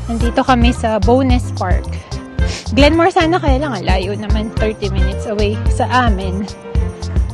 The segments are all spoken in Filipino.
Nandito kami sa Bowness Park. Glenmore sana, kaya lang layo naman, 30 minutes away sa amin.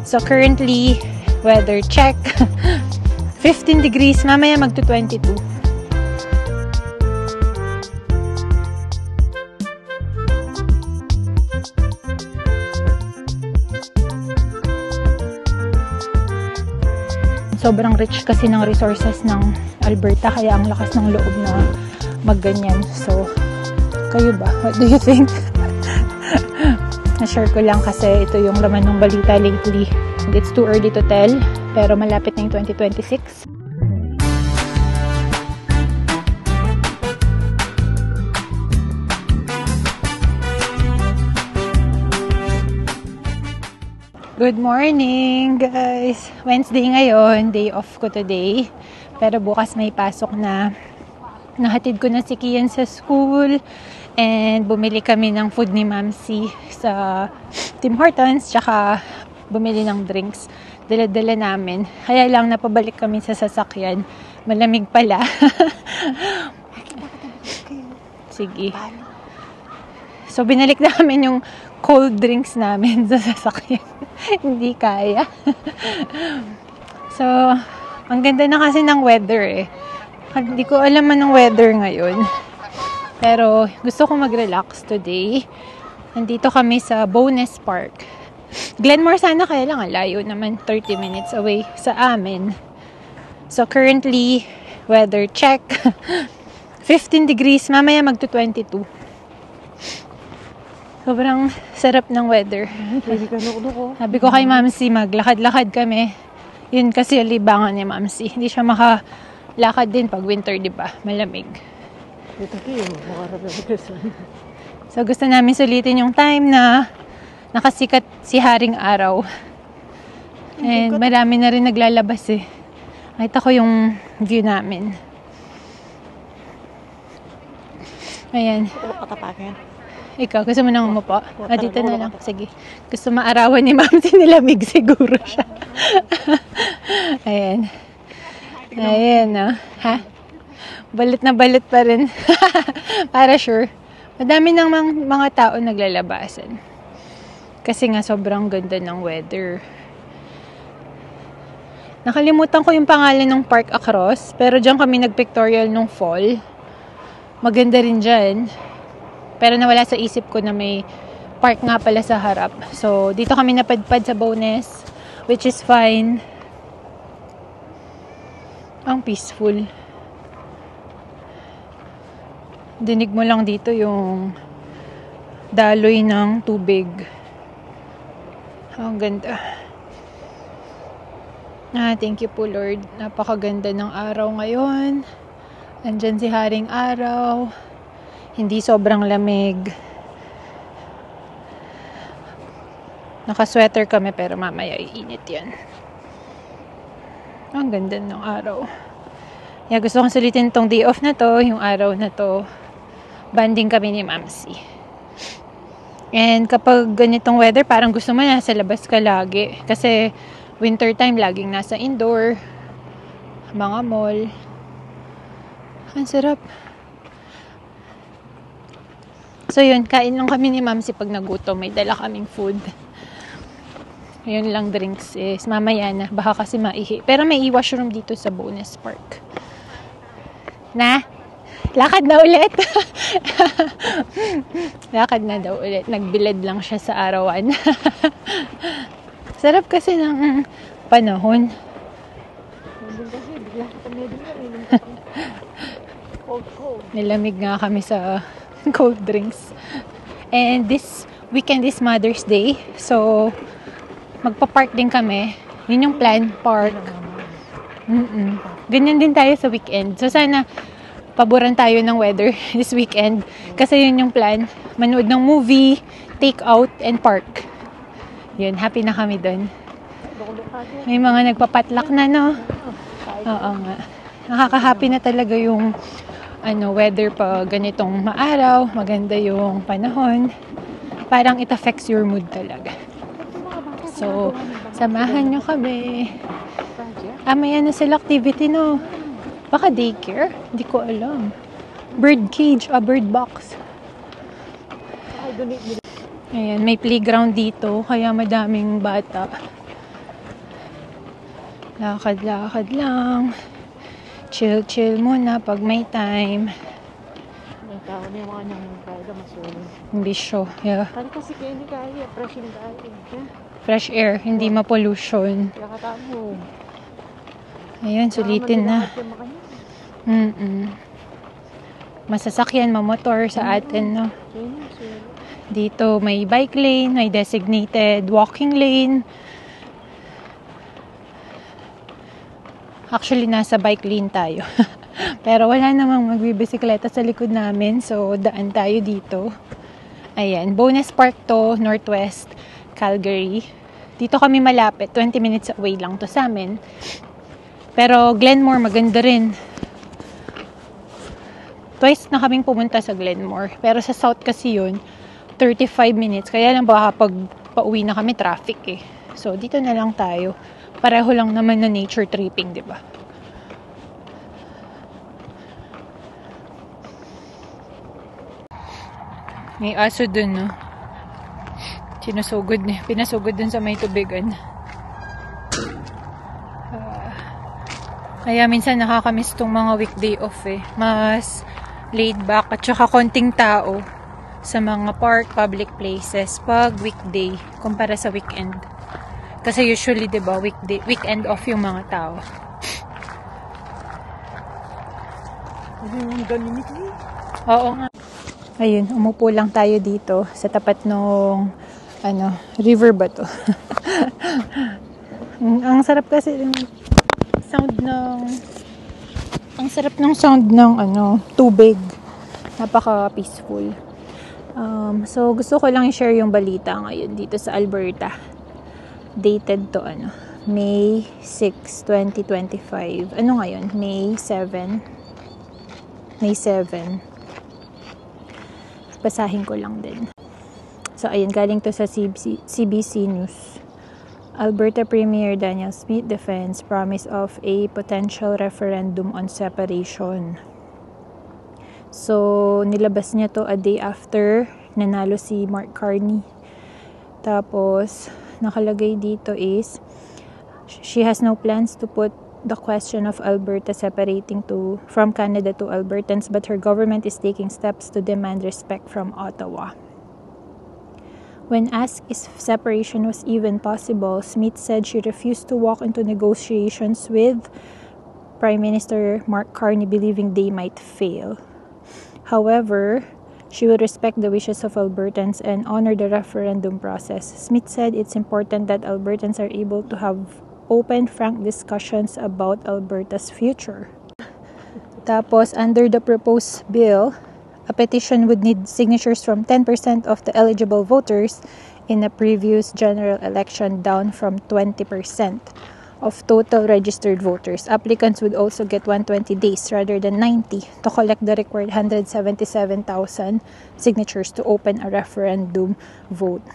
So currently, weather check. 15 degrees, mamaya magto 22. Sobrang rich kasi ng resources ng Alberta, kaya ang lakas ng loob na magganyan. So, kayo ba? What do you think? Na-share ko lang kasi ito yung laman ng balita lately. It's too early to tell, pero malapit na yung 2026. Good morning, guys! Wednesday ngayon, day off ko today. Pero bukas may pasok na. Nahatid ko na si Kian sa school. And bumili kami ng food ni Mamsi sa Tim Hortons. Tsaka bumili ng drinks. Dala-dala namin. Kaya lang napabalik kami sa sasakyan. Malamig pala. Sige. So binalik namin yung cold drinks namin sa sasakyan. Hindi kaya. So, ang ganda na kasi ng weather eh. Hindi ko alam anong weather ngayon. Pero, gusto ko mag-relax today. Nandito kami sa Bowness Park. Glenmore sana, kaya lang layo naman, 30 minutes away sa amin. So, currently, weather check. 15 degrees, mamaya magto 22. Sobrang sarap ng weather. Sabi ko kay Mamsi, maglakad-lakad kami. Yun kasi libangan ni Mamsi. Hindi siya makalakad din pag winter, di ba? Malamig. So gusto namin sulitin yung time na nakasikat si Haring Araw. And marami na rin naglalabas eh. Nakita ko yung view namin. Ayan. Ikaw, gusto mo nang umupo? Dito na lang. Sige. Gusto maarawan ni Ma'am, nilamig siguro siya. Ayan. Ayan, no? Ha? Balit na balit pa rin. Para sure. Madami ng mga tao naglalabasan. Kasi nga, sobrang ganda ng weather. Nakalimutan ko yung pangalan ng park across. Pero dyan kami nag-pictorial nung fall. Maganda rin dyan. Pero nawala sa isip ko na may park nga pala sa harap. So, dito kami napadpad sa Bowness, which is fine. Ang peaceful. Dinig mo lang dito yung daloy ng tubig. Ang ganda. Thank you po, Lord. Napakaganda ng araw ngayon. Andyan si Haring Araw. Hindi sobrang lamig. Naka-sweater kami pero mamaya iinit yan. Ang ganda ng araw. Kaya gusto kong sulitin tong day off na to, yung araw na to. Banding kami ni Mamsi. And kapag ganitong weather, parang gusto mo nasa labas ka lagi. Kasi winter time, laging nasa indoor. Mga mall. Ang sarap. So yun, kain lang kami ni Mamsi pag nagutom. May dala kaming food. Yun lang drinks is mamaya na. Baka kasi maihi. Pero may washroom dito sa Bowness Park. Na? Lakad na ulit. Lakad na daw ulit. Nagbilad lang siya sa arawan. Sarap kasi ng panahon. Nilamig nga kami sa cold drinks. And this weekend is Mother's Day. So, magpa-park din kami. Yun yung plan, park. Ganyan din tayo sa weekend. So, sana paboran tayo ng weather this weekend. Kasi yun yung plan. Manood ng movie, take out, and park. Yun, happy na kami dun. May mga nagpapatlak na, no? Oo nga. Nakaka-happy na talaga yung weather pa ganitong maaraw, maganda yung panahon. Parang it affects your mood talaga. So, samahan nyo kami. May ano sila activity, no? Baka daycare? Hindi ko alam. bird cage, bird box. Ayan, may playground dito, kaya madaming bata. Lakad-lakad lang. Chill-chill muna pag may time. May tao na yung mga nang kaya masulo. Bisyo, yeah. Kaya kasi kayo ni kaya, fresh yung kaya. Fresh air, hindi ma-pollution. Kaya katamo. Ayun, sulitin na. Masasakyan, mamotor sa atin, no? Dito may bike lane, may designated walking lane. Actually, nasa bike lane tayo. Pero wala namang magbibisikleta sa likod namin, so daan tayo dito. Ayan, Bowness Park to, Northwest Calgary. Dito kami malapit, 20 minutes away lang to sa amin. Pero Glenmore, maganda rin. Twice na kaming pumunta sa Glenmore. Pero sa south kasi yun, 35 minutes. Kaya lang baka pag pauwi na kami, traffic eh. So, dito na lang tayo. Pareho lang naman na nature tripping, di ba? May aso dun, no? Sinusugod niya. Pinasugod dun sa may tubigan. Kaya minsan nakakamiss tong mga weekday off eh. Mas laid back at saka konting tao sa mga park, public places pag weekday kumpara sa weekend. Kasi usually, 'di ba, weekend off yung mga tao. Oo nga. Ayun, umupo lang tayo dito sa tapat nung river ba to? Ang sarap kasi sound ng tubig. Napaka peaceful. So gusto ko lang i-share yung balita ngayon dito sa Alberta. Dated to May 6, 2025. Ano ngayon? May 7. Basahin ko lang din. So ayun, galing to sa CBC News. Alberta Premier Danielle Smith defends promise of a potential referendum on separation. So, nilabas niya to a day after nanalo si Mark Carney. Tapos, nakalagay dito is, she has no plans to put the question of Alberta separating from Canada to Albertans, but her government is taking steps to demand respect from Ottawa. When asked if separation was even possible, Smith said she refused to walk into negotiations with Prime Minister Mark Carney, believing they might fail. However, she will respect the wishes of Albertans and honor the referendum process. Smith said it's important that Albertans are able to have open, frank discussions about Alberta's future. Tapos, under the proposed bill, a petition would need signatures from 10% of the eligible voters in a previous general election, down from 20% of total registered voters. Applicants would also get 120 days rather than 90 to collect the required 177,000 signatures to open a referendum vote.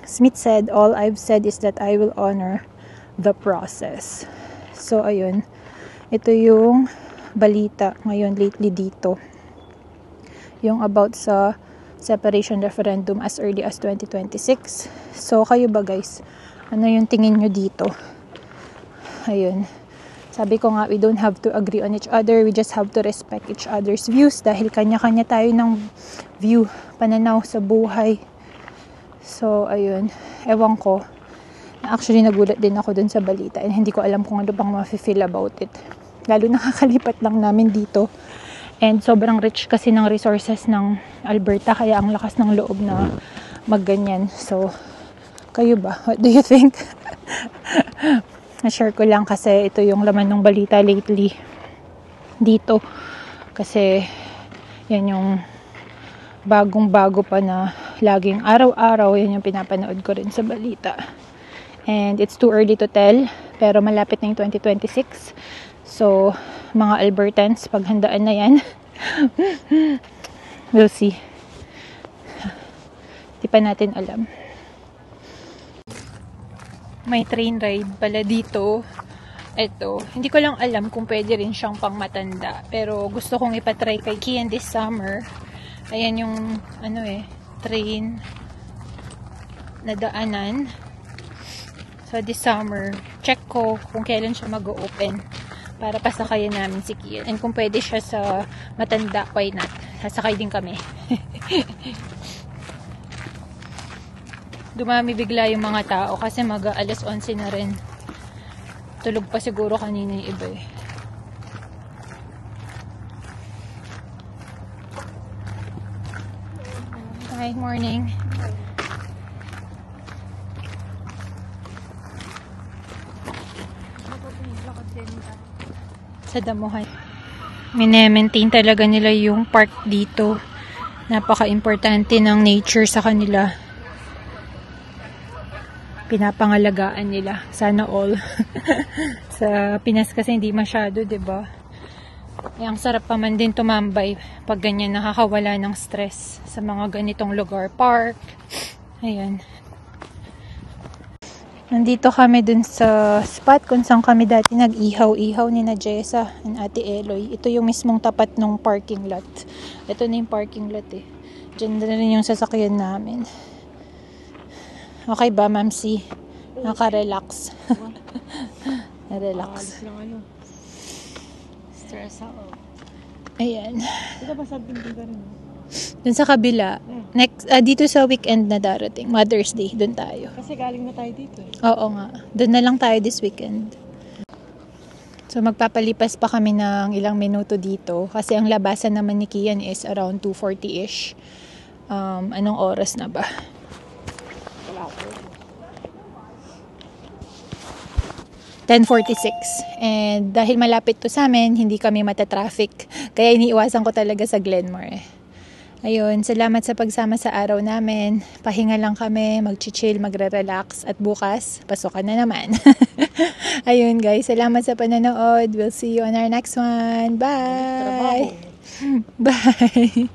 Smith said, "All I've said is that I will honor the process." So, ayun. Ito yung balita ngayon lately dito. Yung about sa separation referendum as early as 2026. So, kayo ba guys? Ano yung tingin nyo dito? Ayun. Sabi ko nga, we don't have to agree on each other. We just have to respect each other's views dahil kanya-kanya tayo ng view, pananaw sa buhay. So, ayun. Ewan ko. Actually, nagulat din ako dun sa balita and hindi ko alam kung ano pang ma-feel about it. Lalo nakakalipat lang namin dito. And sobrang rich kasi ng resources ng Alberta, kaya ang lakas ng loob na magganyan. So, kayo ba? What do you think? Na-share ko lang kasi ito yung laman ng balita lately dito. Kasi yan yung bagong-bago pa na laging araw-araw, yan yung pinapanood ko rin sa balita. And it's too early to tell, pero malapit na yung 2026. So, mga Albertans, paghandaan na yan. We'll see. Di pa natin alam. May train ride pala dito Ito, hindi ko lang alam kung pwede rin siyang pang matanda. Pero gusto kong ipatry kay Kian this summer. Ayan yung, train na daanan. So, this summer, check ko kung kailan siya mag-open para pasakayan namin si Kian. And kung pwede siya sa matanda, why not? Sasakay din kami. Dumami bigla yung mga tao kasi alas 11 na rin. Tulog pa siguro kanina yung iba eh. Hi, morning. Sa damuhan. Mine-maintain talaga nila yung park dito. Napaka-importante ng nature sa kanila. Pinapangalagaan nila. Sana all. Sa Pinas kasi hindi masyado, 'di ba? Ang sarap pa man din tumambay pag ganyan, nakakawala ng stress sa mga ganitong lugar, park. Ayan. Nandito kami dun sa spot kung saan kami dati nag-ihaw-ihaw ni na Jessa and Ate Eloy. Ito yung mismong tapat ng parking lot. Ito na yung parking lot eh. Diyan na rin yung sasakyan namin. Okay ba, Ma'am C? Naka-relax. Relax. Stress ako. Ayan. Ito ba sa dito rin? Dun sa kabila. Next, dito sa weekend na darating. Mother's Day. Dun tayo. Kasi galing na tayo dito. Oo nga. Dun na lang tayo this weekend. So, magpapalipas pa kami ng ilang minuto dito. Kasi ang labasan naman ni Kian is around 2:40-ish. Anong oras na ba? 10:46. And dahil malapit to sa amin, hindi kami matatraffic. Kaya iniiwasan ko talaga sa Glenmore. Ayun, salamat sa pagsama sa araw namin. Pahinga lang kami, mag-chill, magre-relax. At bukas, pasukan na naman. Ayun guys, salamat sa panonood. We'll see you on our next one. Bye! Bye!